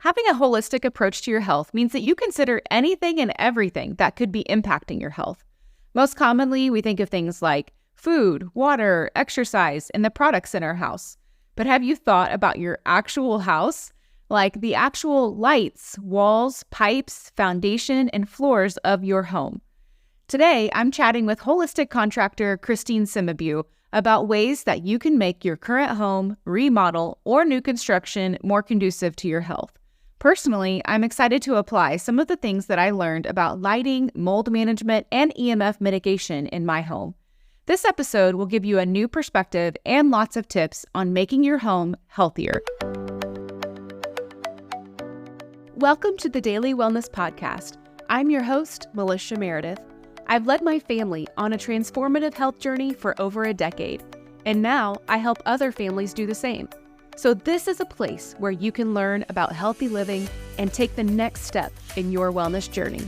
Having a holistic approach to your health means that you consider anything and everything that could be impacting your health. Most commonly, we think of things like food, water, exercise, and the products in our house. But have you thought about your actual house? Like the actual lights, walls, pipes, foundation, and floors of your home. Today, I'm chatting with holistic contractor Christine Cimabue about ways that you can make your current home, remodel, or new construction more conducive to your health. Personally, I'm excited to apply some of the things that I learned about lighting, mold management, and EMF mitigation in my home. This episode will give you a new perspective and lots of tips on making your home healthier. Welcome to the Daily Wellness Podcast. I'm your host, Melissa Meredith. I've led my family on a transformative health journey for over a decade, and now I help other families do the same. So this is a place where you can learn about healthy living and take the next step in your wellness journey.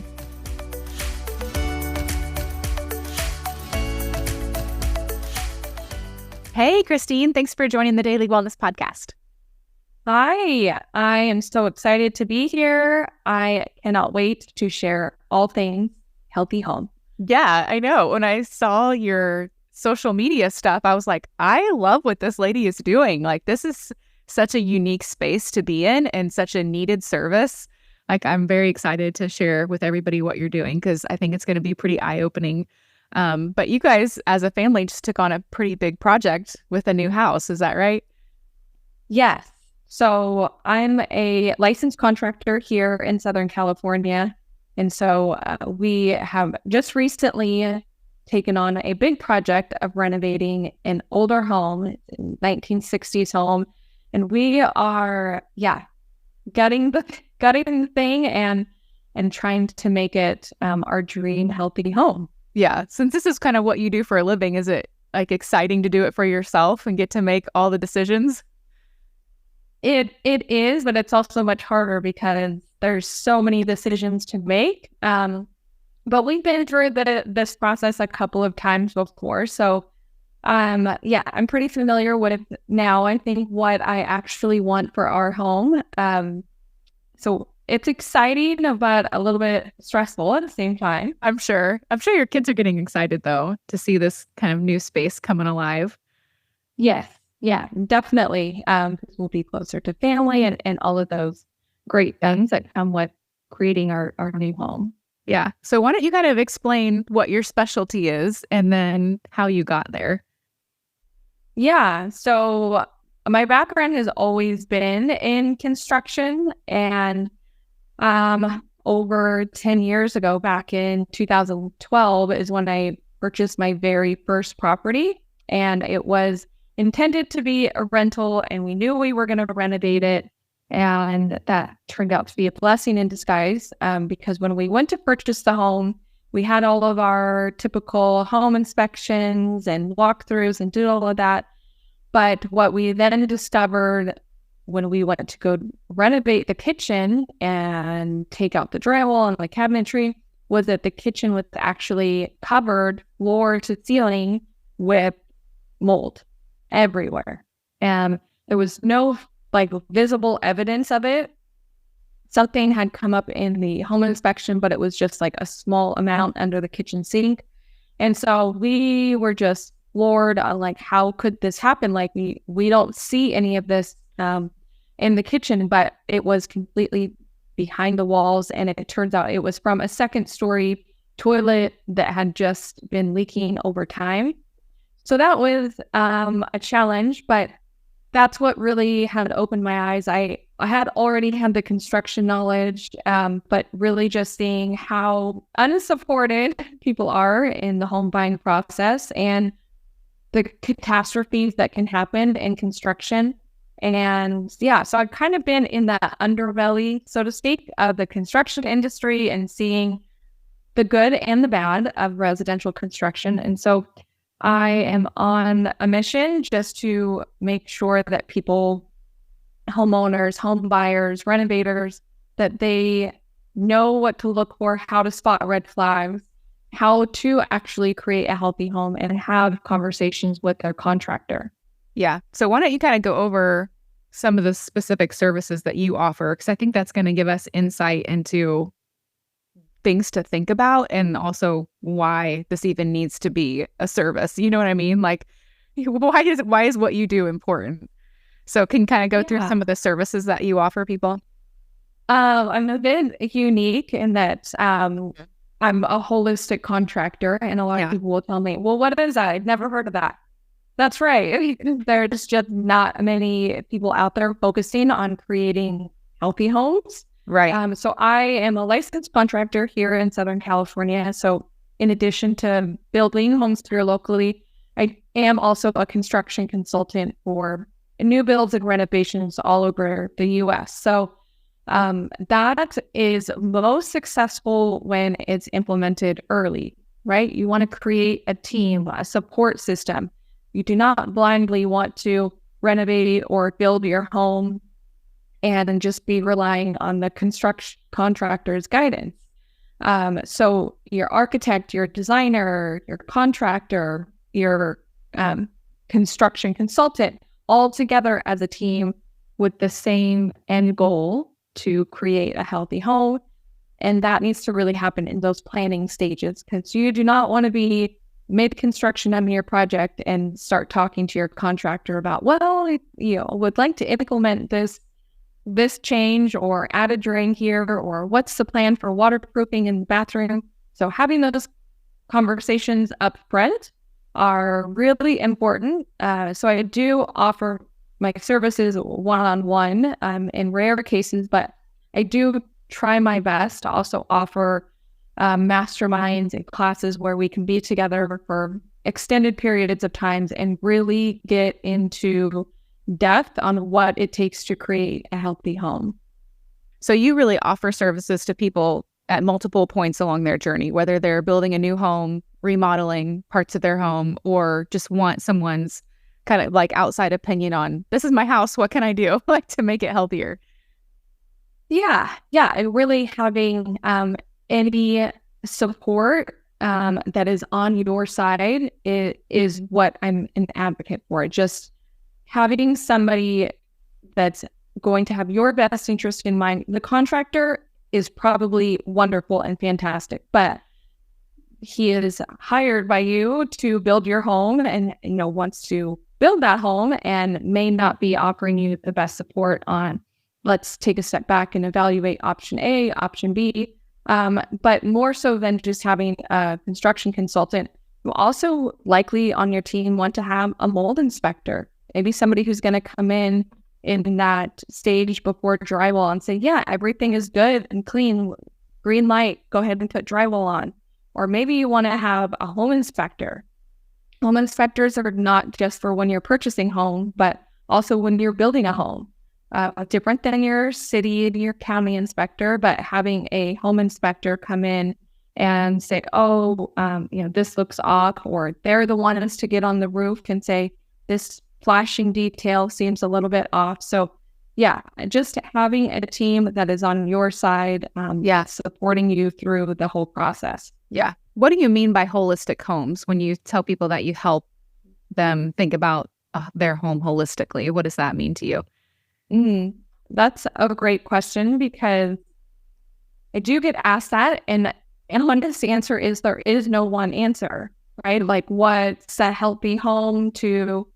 Hey, Christine, thanks for joining the Daily Wellness Podcast. Hi, I am so excited to be here. I cannot wait to share all things healthy home. Yeah, I know. When I saw your social media stuff, I was like, I love what this lady is doing. Like, this is such a unique space to be in and such a needed service. Like, I'm very excited to share with everybody what you're doing because I think it's going to be pretty eye-opening. But you guys, as a family, just took on a pretty big project with a new house. Is that right? Yes. So I'm a licensed contractor here in Southern California. And so we have just recently taken on a big project of renovating an older home, 1960s home. And we are, gutting the thing and trying to make it our dream healthy home. Yeah. Since this is kind of what you do for a living, is it like exciting to do it for yourself and get to make all the decisions? It is, but it's also much harder because there's so many decisions to make. But we've been through this process a couple of times before. So, I'm pretty familiar with it now. I think what I actually want for our home. So it's exciting, but a little bit stressful at the same time. I'm sure your kids are getting excited, though, to see this kind of new space coming alive. Yes. Yeah, definitely. We'll be closer to family and all of those great things that come with creating our new home. Yeah. So why don't you kind of explain what your specialty is and then how you got there? Yeah. So my background has always been in construction, and over 10 years ago, back in 2012, is when I purchased my very first property, and it was intended to be a rental, and we knew we were going to renovate it. And that turned out to be a blessing in disguise because when we went to purchase the home, we had all of our typical home inspections and walkthroughs and did all of that. But what we then discovered when we went to go renovate the kitchen and take out the drywall and the cabinetry was that the kitchen was actually covered floor to ceiling with mold everywhere. And there was no visible evidence of it. Something had come up in the home inspection, but it was just like a small amount under the kitchen sink. And so we were just floored on how could this happen? Like we don't see any of this in the kitchen, but it was completely behind the walls. And it turns out it was from a second story toilet that had just been leaking over time. So that was a challenge, but that's what really had opened my eyes. I had already had the construction knowledge, but really just seeing how unsupported people are in the home buying process and the catastrophes that can happen in construction. And so I've kind of been in the underbelly, so to speak, of the construction industry and seeing the good and the bad of residential construction. And so I am on a mission just to make sure that people, homeowners, home buyers, renovators, that they know what to look for, how to spot red flags, how to actually create a healthy home and have conversations with their contractor. Yeah. So why don't you kind of go over some of the specific services that you offer, because I think that's going to give us insight into things to think about and also why this even needs to be a service. You know what I mean? Like, why is what you do important? So can you kind of go through some of the services that you offer people? I'm a bit unique in that I'm a holistic contractor, and a lot of people will tell me, well, what is that? I've never heard of that. That's right. There's just not many people out there focusing on creating healthy homes. Right. So I am a licensed contractor here in Southern California. So in addition to building homes here locally, I am also a construction consultant for new builds and renovations all over the U.S. So that is most successful when it's implemented early, right? You want to create a team, a support system. You do not blindly want to renovate or build your home and then just be relying on the construction contractor's guidance. So your architect, your designer, your contractor, your construction consultant, all together as a team with the same end goal to create a healthy home. And that needs to really happen in those planning stages, because you do not want to be mid-construction on your project and start talking to your contractor about, well, would like to implement this change or add a drain here, or what's the plan for waterproofing in the bathroom. So having those conversations up front are really important. So I do offer my services one-on-one in rare cases, but I do try my best to also offer masterminds and classes where we can be together for extended periods of times and really get into depth on what it takes to create a healthy home. So you really offer services to people at multiple points along their journey, whether they're building a new home, remodeling parts of their home, or just want someone's kind of like outside opinion on, this is my house, what can I do like to make it healthier? Yeah. And really having any support that is on your side is what I'm an advocate for. Just having somebody that's going to have your best interest in mind. The contractor is probably wonderful and fantastic, but he is hired by you to build your home and wants to build that home and may not be offering you the best support on, let's take a step back and evaluate option A, option B. But more so than just having a construction consultant, you also likely on your team want to have a mold inspector, maybe somebody who's going to come in that stage before drywall and say, yeah, everything is good and clean, green light, go ahead and put drywall on. Or maybe you want to have a home inspector. Home inspectors are not just for when you're purchasing home, but also when you're building a home. Different than your city, your county inspector, but having a home inspector come in and say, this looks off, or they're the ones to get on the roof and say, this flashing detail seems a little bit off. So yeah, just having a team that is on your side, supporting you through the whole process. Yeah. What do you mean by holistic homes when you tell people that you help them think about their home holistically? What does that mean to you? That's a great question, because I do get asked that, and honest answer is there is no one answer, right? Like, what's a healthy home to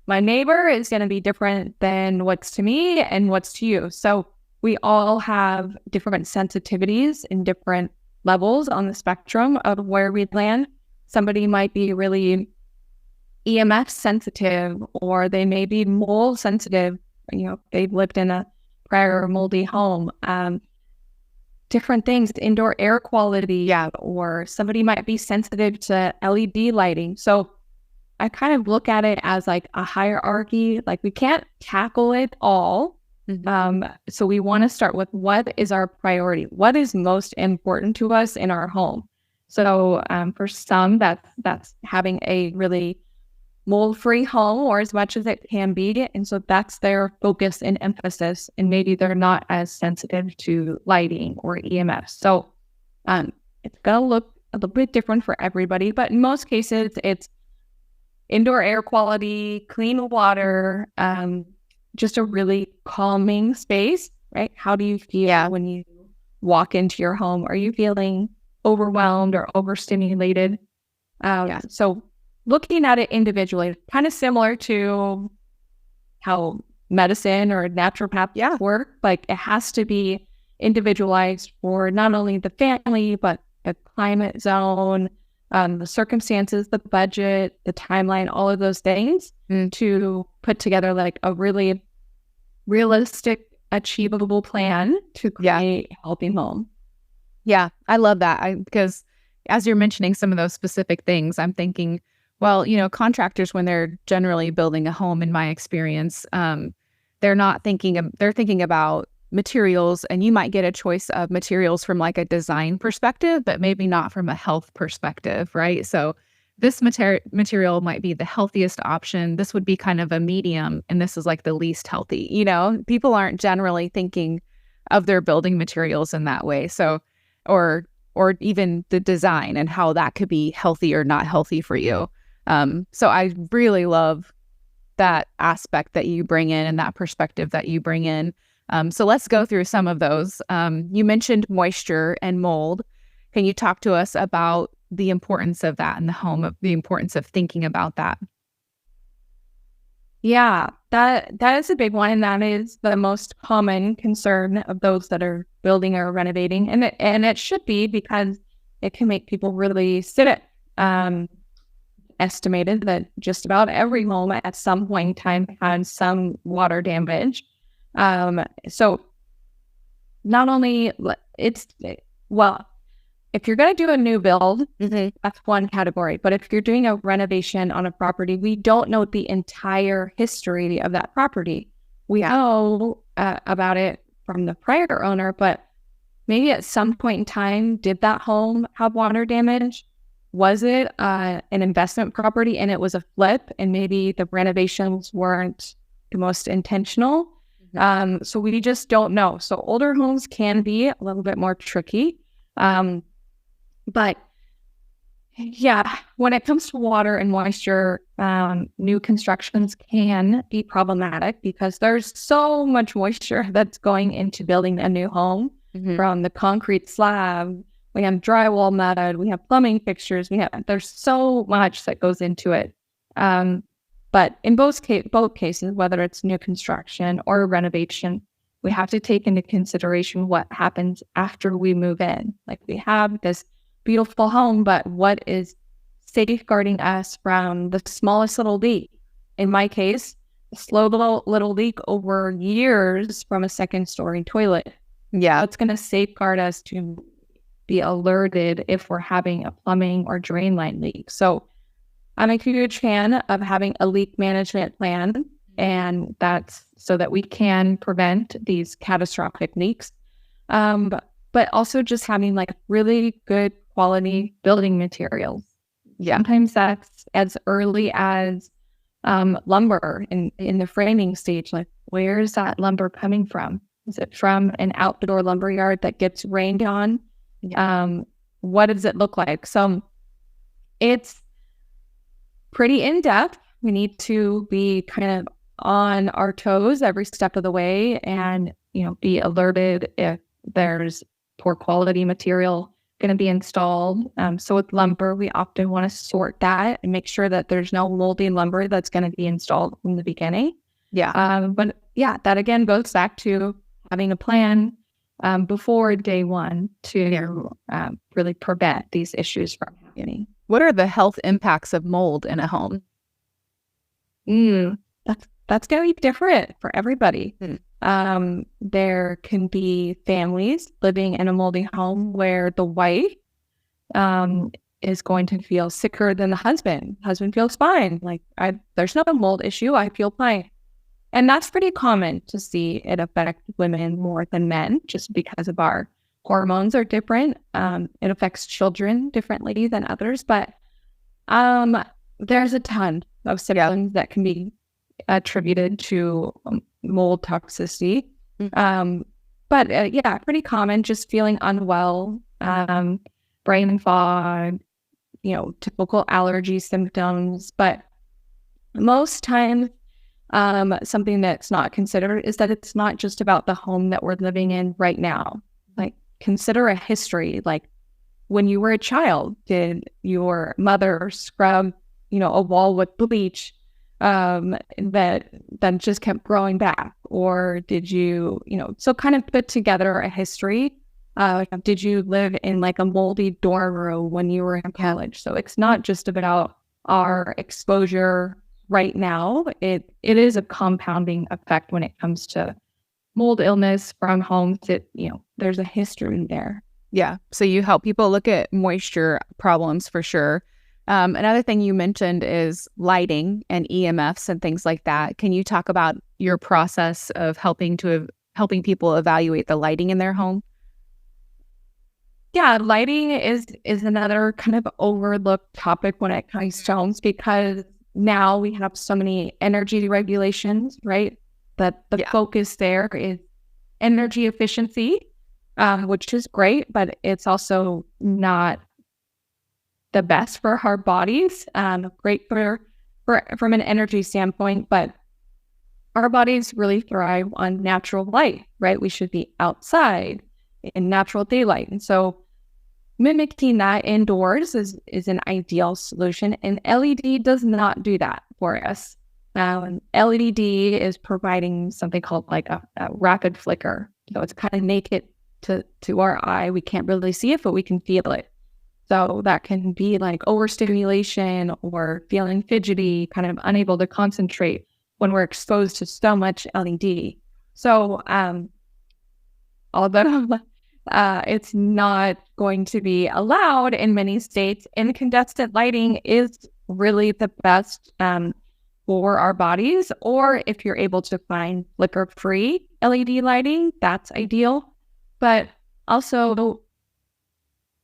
my neighbor is going to be different than what's to me and what's to you. So we all have different sensitivities and different levels on the spectrum of where we land. Somebody might be really EMF sensitive, or they may be mold sensitive. They've lived in a prior moldy home. Different things, indoor air quality, or somebody might be sensitive to LED lighting. So I kind of look at it as like a hierarchy. Like, we can't tackle it all. So we want to start with what is our priority? What is most important to us in our home? So for some, that's having a really mold-free home, or as much as it can be. And so that's their focus and emphasis. And maybe they're not as sensitive to lighting or EMF. So it's going to look a little bit different for everybody. But in most cases, it's indoor air quality, clean water, just a really calming space, right? How do you feel when you walk into your home? Are you feeling overwhelmed or overstimulated? So looking at it individually, kind of similar to how medicine or naturopath work, like it has to be individualized for not only the family, but the climate zone, the circumstances, the budget, the timeline, all of those things to put together like a really realistic, achievable plan to create a healthy home. Yeah, I love that. Because as you're mentioning some of those specific things, I'm thinking, well, contractors, when they're generally building a home, in my experience, they're thinking about materials, and you might get a choice of materials from like a design perspective, but maybe not from a health perspective, right? So this material might be the healthiest option. This would be kind of a medium, and this is like the least healthy. People aren't generally thinking of their building materials in that way. So, or even the design and how that could be healthy or not healthy for you. So I really love that aspect that you bring in and that perspective that you bring in. So let's go through some of those. You mentioned moisture and mold. Can you talk to us about the importance of that in the home, of the importance of thinking about that? Yeah, that is a big one, and that is the most common concern of those that are building or renovating, and it should be, because it can make people really sit it. Estimated that just about every home at some point in time had some water damage. So not only if you're going to do a new build, that's one category. But if you're doing a renovation on a property, we don't know the entire history of that property. We know about it from the prior owner, but maybe at some point in time, did that home have water damage? Was it an investment property and it was a flip, and maybe the renovations weren't the most intentional? So we just don't know. So older homes can be a little bit more tricky. But yeah, when it comes to water and moisture, new constructions can be problematic because there's so much moisture that's going into building a new home. From the concrete slab, we have drywall mud, we have plumbing fixtures, there's so much that goes into it. But in both cases, whether it's new construction or renovation, we have to take into consideration what happens after we move in. Like, we have this beautiful home, but what is safeguarding us from the smallest little leak? In my case, a slow little leak over years from a second-story toilet. Yeah, it's going to safeguard us to be alerted if we're having a plumbing or drain line leak. So I'm a huge fan of having a leak management plan, and that's so that we can prevent these catastrophic leaks. But also just having like really good quality building materials. Yeah. Sometimes that's as early as lumber in the framing stage. Like, where is that lumber coming from? Is it from an outdoor lumber yard that gets rained on? What does it look like? So it's pretty in-depth. We need to be kind of on our toes every step of the way, and be alerted if there's poor quality material going to be installed. So with lumber, we often want to sort that and make sure that there's no moldy lumber that's going to be installed from the beginning. But that again goes back to having a plan before day one to really prevent these issues from happening. What are the health impacts of mold in a home? That's going to be different for everybody. There can be families living in a moldy home where the wife is going to feel sicker than the husband. Husband feels fine. Like, there's no mold issue. I feel fine. And that's pretty common to see it affect women more than men, just because of our hormones are different. It affects children differently than others, but there's a ton of symptoms that can be attributed to mold toxicity. But pretty common, just feeling unwell, brain fog, typical allergy symptoms. But most times Something that's not considered is that it's not just about the home that we're living in right now. Like, consider a history. Like, when you were a child, did your mother scrub, a wall with bleach that then just kept growing back? Or did you, so kind of put together a history. Did you live in like a moldy dorm room when you were in college? So it's not just about our exposure right now. It is a compounding effect when it comes to mold illness from homes that, there's a history there. Yeah. So you help people look at moisture problems for sure. Another thing you mentioned is lighting and EMFs and things like that. Can you talk about your process of helping people evaluate the lighting in their home? Yeah, lighting is another kind of overlooked topic when it comes to homes, because now we have so many energy regulations, right? That the focus there is energy efficiency, which is great, but it's also not the best for our bodies. Great for from an energy standpoint, but our bodies really thrive on natural light, right? We should be outside in natural daylight. And so mimicking that indoors is an ideal solution. And LED does not do that for us. LED is providing something called like a rapid flicker. So it's kind of naked to our eye. We can't really see it, but we can feel it. So that can be like overstimulation or feeling fidgety, kind of unable to concentrate when we're exposed to so much LED. So although it's not going to be allowed in many states, incandescent lighting is really the best for our bodies. Or if you're able to find flicker-free LED lighting, that's ideal. But also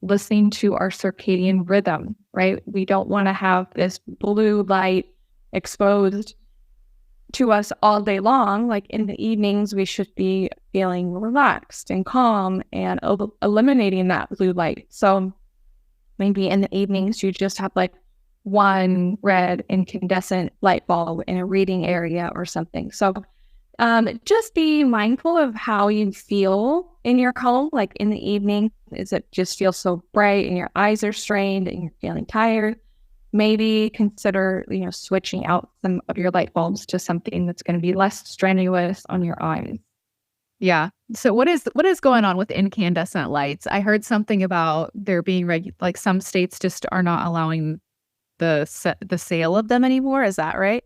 listening to our circadian rhythm, right? We don't want to have this blue light exposed to us all day long. Like in the evenings, we should be feeling relaxed and calm and eliminating that blue light. So maybe in the evenings, you just have like one red incandescent light bulb in a reading area or something. So just be mindful of how you feel in your home. Like in the evening, is it just feel so bright and your eyes are strained and you're feeling tired? Maybe consider, switching out some of your light bulbs to something that's going to be less strenuous on your eyes. Yeah. So what is going on with incandescent lights? I heard something about there being like some states just are not allowing the sale of them anymore. Is that right?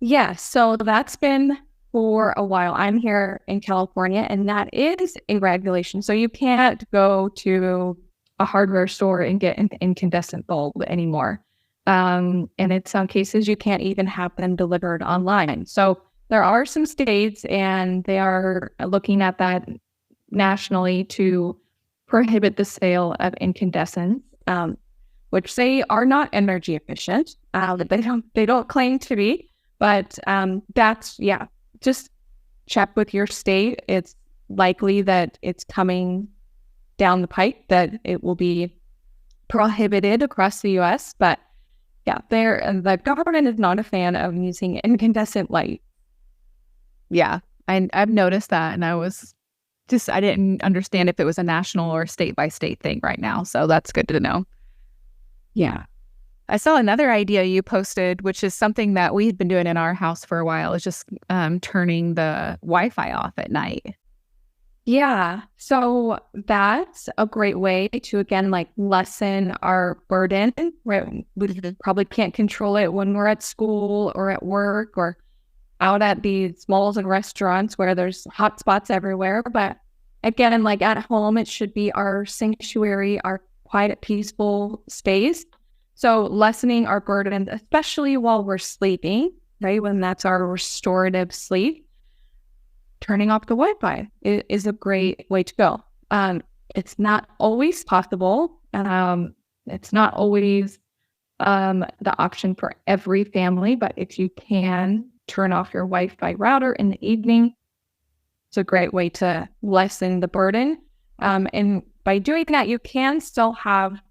Yeah. So that's been for a while. I'm here in California, and that is a regulation. So you can't go to a hardware store and get an incandescent bulb anymore. And in some cases, you can't even have them delivered online. So there are some states, and they are looking at that nationally to prohibit the sale of incandescents, which they are not energy efficient. They don't claim to be, but just check with your state. It's likely that it's coming down the pipe that it will be prohibited across the U.S. But yeah, the government is not a fan of using incandescent light. Yeah, I've noticed that, and I didn't understand if it was a national or state by state thing right now. So that's good to know. Yeah. I saw another idea you posted, which is something that we've been doing in our house for a while, is just turning the Wi-Fi off at night. Yeah. So that's a great way to, again, like lessen our burden, right? We probably can't control it when we're at school or at work or out at these malls and restaurants where there's hotspots everywhere. But again, like at home, it should be our sanctuary, our quiet, peaceful space. So lessening our burden, especially while we're sleeping, right? When that's our restorative sleep, turning off the Wi-Fi is a great way to go. It's not always possible. It's not always the option for every family, but if you can turn off your Wi-Fi router in the evening, it's a great way to lessen the burden. And by doing that, you can still have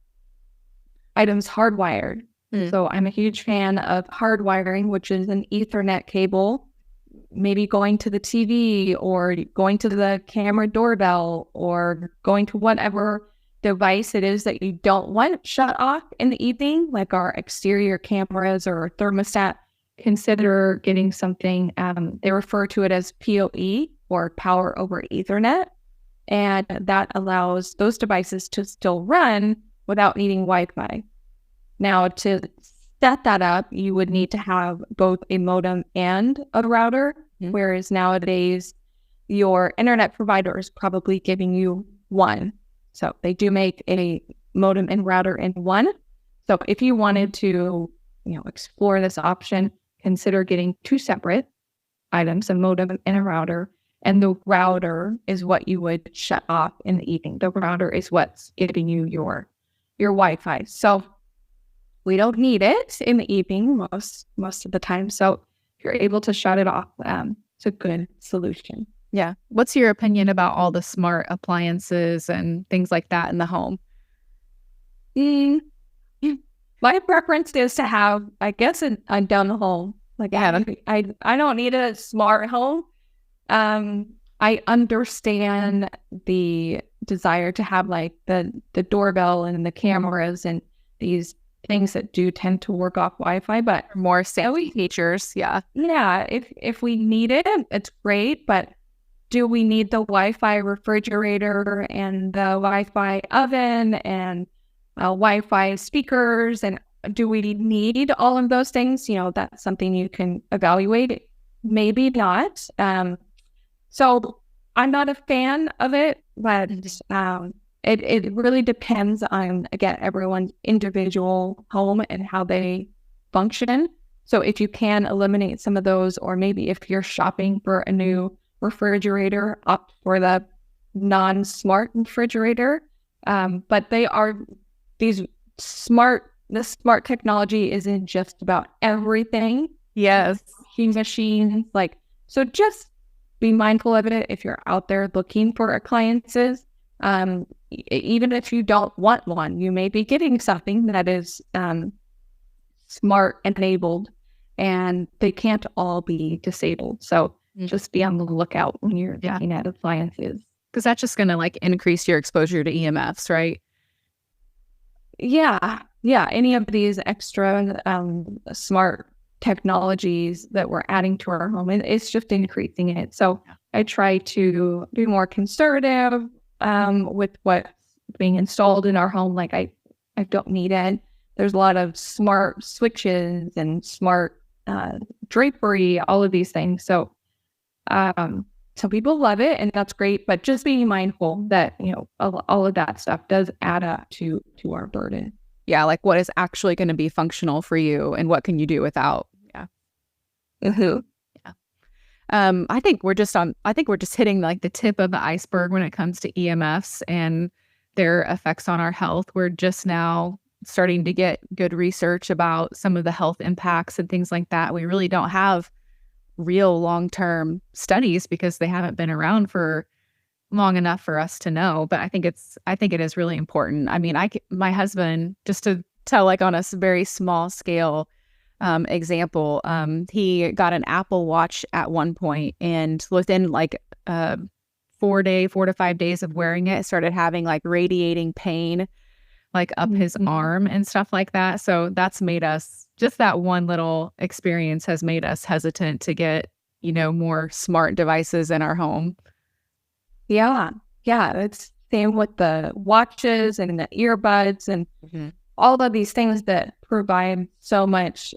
items hardwired So I'm a huge fan of hardwiring, which is an Ethernet cable, maybe going to the TV or going to the camera doorbell or going to whatever device it is that you don't want shut off in the evening, like our exterior cameras or thermostat. Consider getting something, they refer to it as PoE or power over Ethernet. And that allows those devices to still run without needing Wi-Fi. Now, to set that up, you would need to have both a modem and a router, whereas nowadays your internet provider is probably giving you one. So they do make a modem and router in one. So if you wanted to, explore this option, consider getting two separate items, a modem and a router. And the router is what you would shut off in the evening. The router is what's giving you your Wi-Fi. So we don't need it in the evening most of the time. So if you're able to shut it off, it's a good solution. Yeah. What's your opinion about all the smart appliances and things like that in the home? My preference is to have, I guess, a done home. Like I don't need a smart home. I understand the desire to have like the doorbell and the cameras and these things that do tend to work off Wi-Fi, but more safety features. Yeah. Yeah. If we need it, it's great. But do we need the Wi-Fi refrigerator and the Wi-Fi oven and Wi-Fi speakers? And do we need all of those things? That's something you can evaluate. Maybe not. So I'm not a fan of it, but it really depends on, again, everyone's individual home and how they function. So if you can eliminate some of those, or maybe if you're shopping for a new refrigerator, opt for the non-smart refrigerator. But this smart technology isn't just about everything. Yes. Machines, so just be mindful of it if you're out there looking for appliances. Even if you don't want one, you may be getting something that is smart enabled, and they can't all be disabled. So just be on the lookout when you're looking at appliances. Because that's just going to increase your exposure to EMFs, right? Yeah. Any of these extra smart technologies that we're adding to our home, and it's just increasing it. So I try to be more conservative with what's being installed in our home. I don't need it. There's a lot of smart switches and smart drapery, all of these things. So some people love it, and that's great, but just being mindful that, all of that stuff does add up to our burden. Yeah, what is actually going to be functional for you and what can you do without? Yeah. Mm-hmm. Yeah. I think we're just hitting the tip of the iceberg when it comes to EMFs and their effects on our health. We're just now starting to get good research about some of the health impacts and things like that. We really don't have real long-term studies because they haven't been around for long enough for us to know. But I think it is really important. I mean, my husband, just to tell on a very small scale example, he got an Apple Watch at one point, and within 4 to 5 days of wearing it, started having radiating pain up his arm and stuff like that. So that's made us, just that one little experience has made us hesitant to get, more smart devices in our home. Yeah. It's same with the watches and the earbuds and all of these things that provide so much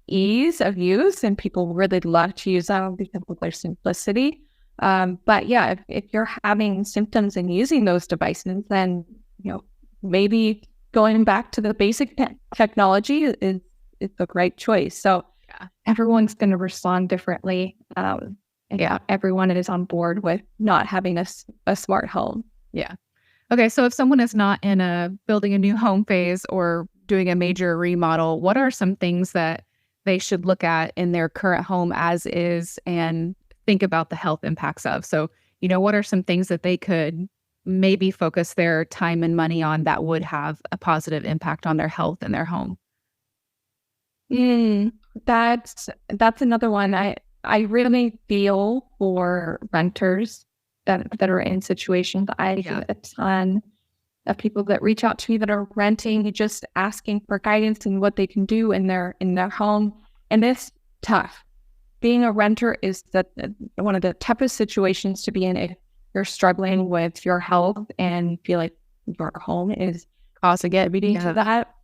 ease of use, and people really love to use them because of their simplicity. But yeah, if you're having symptoms and using those devices, then maybe going back to the basic technology is the right choice. So everyone's going to respond differently. Everyone is on board with not having a smart home. Yeah. Okay. So if someone is not in building a new home phase or doing a major remodel, what are some things that they should look at in their current home as is and think about the health impacts of? So, what are some things that they could maybe focus their time and money on that would have a positive impact on their health and their home? Mm, that's another one. I really feel for renters that are in situations. I get a ton of people that reach out to me that are renting, just asking for guidance and what they can do in their home. And it's tough. Being a renter is one of the toughest situations to be in if you're struggling with your health and feel like your home is causing everything to that.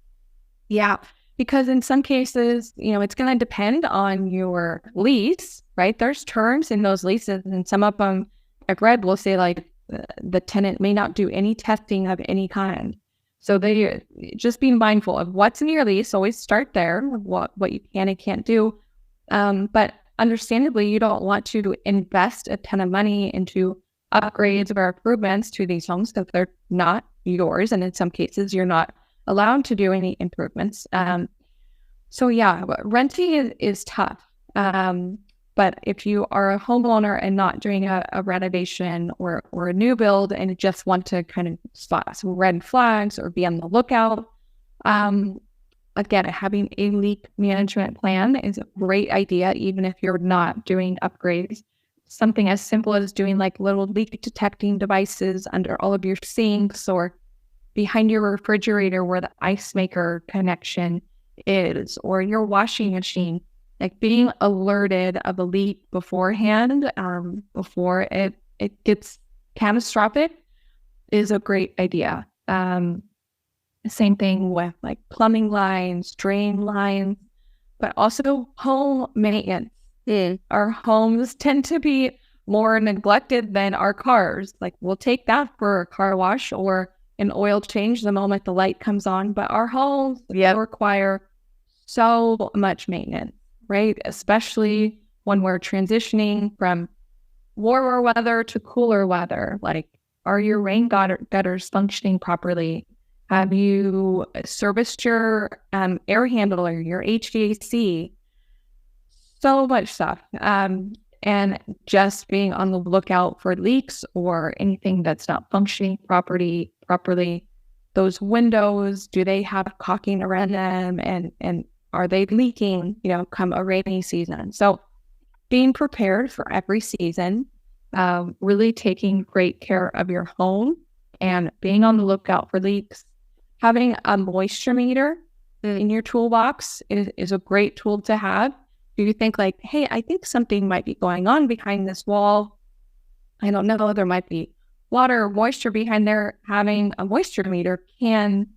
Yeah. Because in some cases, it's going to depend on your lease, right? There's terms in those leases, and some of them I've read will say like the tenant may not do any testing of any kind. So they just be mindful of what's in your lease. Always start there, what you can and can't do. But understandably, you don't want to invest a ton of money into upgrades or improvements to these homes because they're not yours. And in some cases, you're not allowed to do any improvements. So yeah, renting is tough. But if you are a homeowner and not doing a renovation or a new build and just want to kind of spot some red flags or be on the lookout, again, having a leak management plan is a great idea, even if you're not doing upgrades. Something as simple as doing like little leak detecting devices under all of your sinks or behind your refrigerator where the ice maker connection is, or your washing machine, like being alerted of a leak beforehand, before it gets catastrophic is a great idea. Same thing with like plumbing lines, drain lines, but also home maintenance. Our homes tend to be more neglected than our cars. Like we'll take that for a car wash or an oil change the moment the light comes on, but our homes require so much maintenance, right? Especially when we're transitioning from warmer weather to cooler weather. Like, are your rain gutters functioning properly? Have you serviced your air handler, your HVAC? So much stuff. And just being on the lookout for leaks or anything that's not functioning properly. Those windows, do they have caulking around them? And are they leaking, come a rainy season? So being prepared for every season, really taking great care of your home and being on the lookout for leaks. Having a moisture meter in your toolbox is a great tool to have. Do you think like, hey, I think something might be going on behind this wall? I don't know, there might be water or moisture behind there. Having a moisture meter can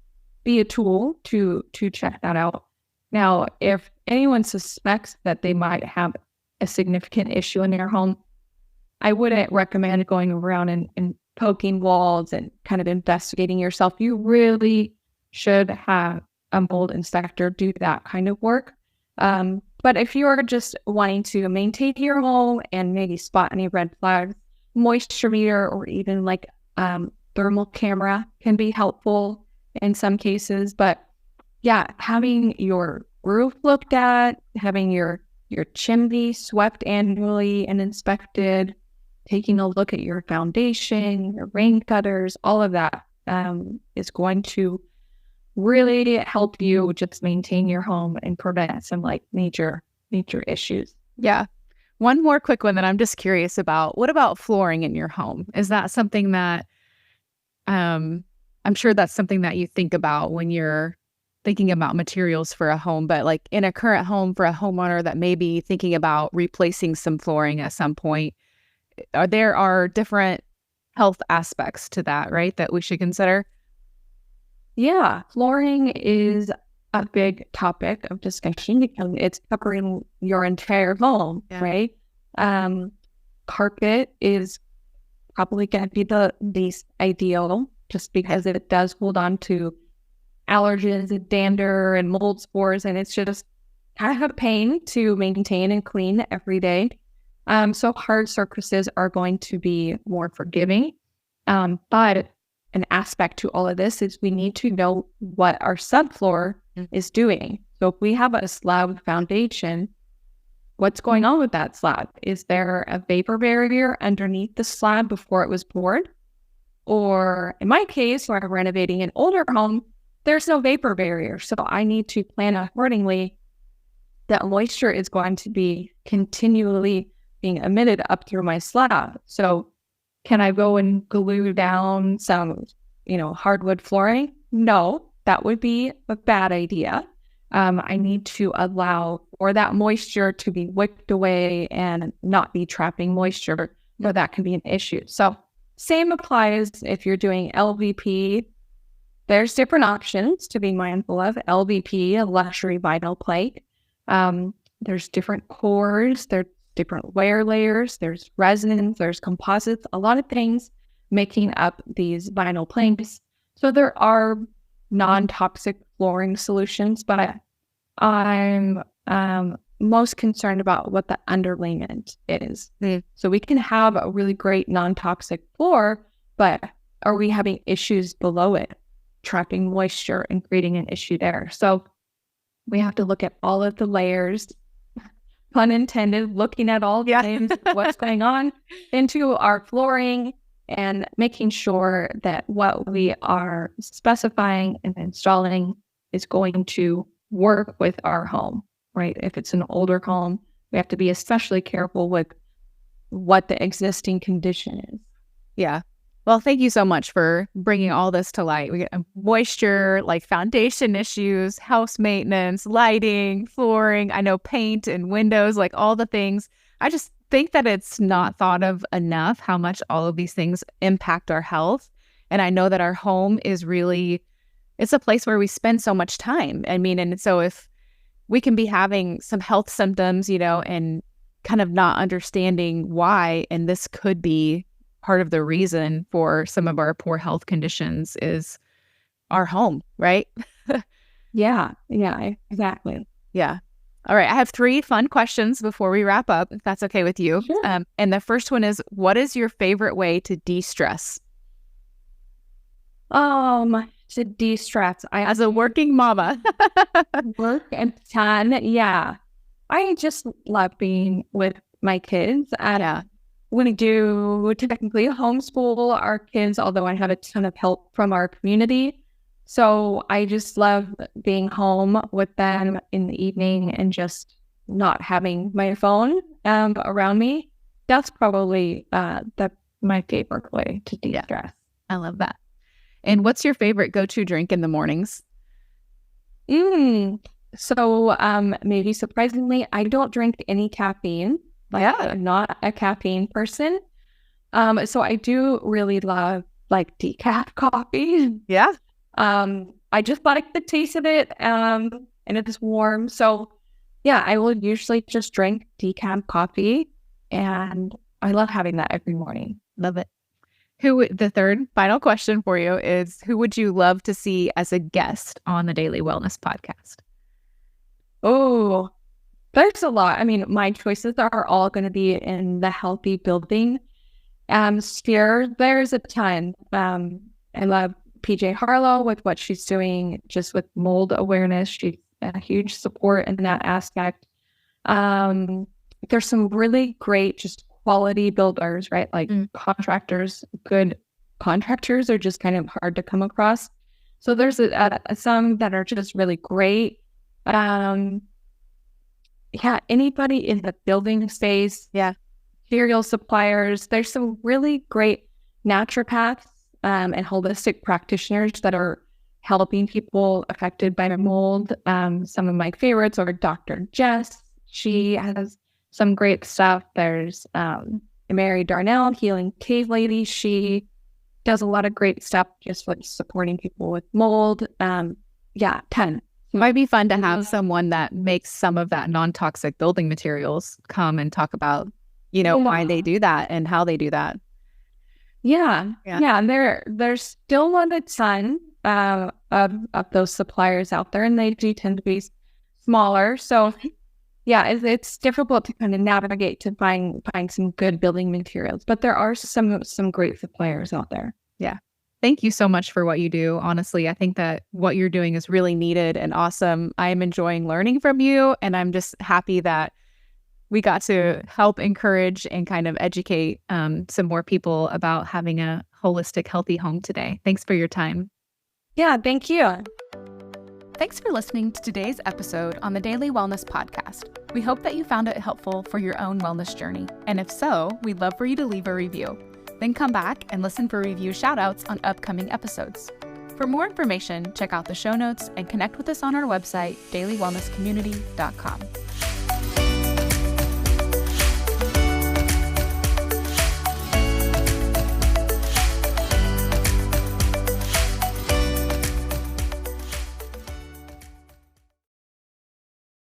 be a tool to check that out. Now, if anyone suspects that they might have a significant issue in their home, I wouldn't recommend going around and poking walls and kind of investigating yourself. You really should have a mold inspector do that kind of work. But if you are just wanting to maintain your home and maybe spot any red flags, moisture meter or even like thermal camera can be helpful in some cases. But yeah, having your roof looked at, having your chimney swept annually and inspected, taking a look at your foundation, your rain gutters, all of that is going to really help you just maintain your home and prevent some like major issues. Yeah. One more quick one that I'm just curious about. What about flooring in your home? Is that something that I'm sure that's something that you think about when you're thinking about materials for a home, but like in a current home for a homeowner that may be thinking about replacing some flooring at some point, there are different health aspects to that, right? That we should consider. Yeah, flooring is a big topic of discussion because it's covering your entire home, right? Carpet is probably going to be the least ideal just because it does hold on to allergens and dander and mold spores, and it's just kind of a pain to maintain and clean every day. So hard surfaces are going to be more forgiving. But an aspect to all of this is we need to know what our subfloor is doing. So if we have a slab foundation, what's going on with that slab? Is there a vapor barrier underneath the slab before it was poured? Or in my case, where I'm renovating an older home, there's no vapor barrier. So I need to plan accordingly that moisture is going to be continually being emitted up through my slab. So can I go and glue down some, hardwood flooring? No, that would be a bad idea. I need to allow for that moisture to be wicked away and not be trapping moisture, or that can be an issue. So same applies if you're doing LVP. There's different options to be mindful of. LVP, a luxury vinyl plate. There's different cores, there's different wear layers, there's resins, there's composites, a lot of things making up these vinyl planks. So there are non-toxic flooring solutions, but I'm most concerned about what the underlayment is. So we can have a really great non-toxic floor, but are we having issues below it, trapping moisture and creating an issue there? So we have to look at all of the layers, pun intended, looking at all the things, what's going on into our flooring, and making sure that what we are specifying and installing is going to work with our home, right? If it's an older home, we have to be especially careful with what the existing condition is. Yeah. Well, thank you so much for bringing all this to light. We get moisture, like foundation issues, house maintenance, lighting, flooring, I know paint and windows, like all the things. I just think that it's not thought of enough how much all of these things impact our health. And I know that our home is really, it's a place where we spend so much time. I mean, and so if we can be having some health symptoms, and kind of not understanding why, and this could be part of the reason for some of our poor health conditions is our home, right? Yeah, exactly. Yeah. All right. I have 3 fun questions before we wrap up, if that's okay with you. Sure. And the first one is, what is your favorite way to de-stress? To de-stress. As a working mama. Work and ton. Yeah. I just love being with my kids. We do technically homeschool our kids, although I have a ton of help from our community. So I just love being home with them in the evening and just not having my phone around me. That's probably my favorite way to de-stress. Yeah, I love that. And what's your favorite go-to drink in the mornings? So maybe surprisingly, I don't drink any caffeine. I'm not a caffeine person. So I do really love like decaf coffee. Yeah. I just like the taste of it. And it is warm. So yeah, I will usually just drink decaf coffee, and I love having that every morning. Love it. The third final question for you is, who would you love to see as a guest on the Daily Wellness Podcast? Oh, there's a lot. I mean, my choices are all going to be in the healthy building sphere. There's a ton. I love PJ Harlow with what she's doing just with mold awareness. She's a huge support in that aspect. There's some really great just quality builders, right? Like contractors. Good contractors are just kind of hard to come across. So there's some that are just really great. Anybody in the building space, material suppliers. There's some really great naturopaths and holistic practitioners that are helping people affected by mold. Some of my favorites are Dr. Jess. She has some great stuff. There's Mary Darnell, Healing Cave Lady. She does a lot of great stuff just with supporting people with mold. 10. It might be fun to have someone that makes some of that non-toxic building materials come and talk about, why they do that and how they do that. Yeah. And there's still a ton of those suppliers out there, and they do tend to be smaller. So it's difficult to kind of navigate to find some good building materials, but there are some great suppliers out there. Yeah. Thank you so much for what you do. Honestly, I think that what you're doing is really needed and awesome. I am enjoying learning from you, and I'm just happy that we got to help encourage and kind of educate some more people about having a holistic, healthy home today. Thanks for your time. Yeah, thank you. Thanks for listening to today's episode on the Daily Wellness Podcast. We hope that you found it helpful for your own wellness journey. And if so, we'd love for you to leave a review. Then come back and listen for review shoutouts on upcoming episodes. For more information, check out the show notes and connect with us on our website, dailywellnesscommunity.com.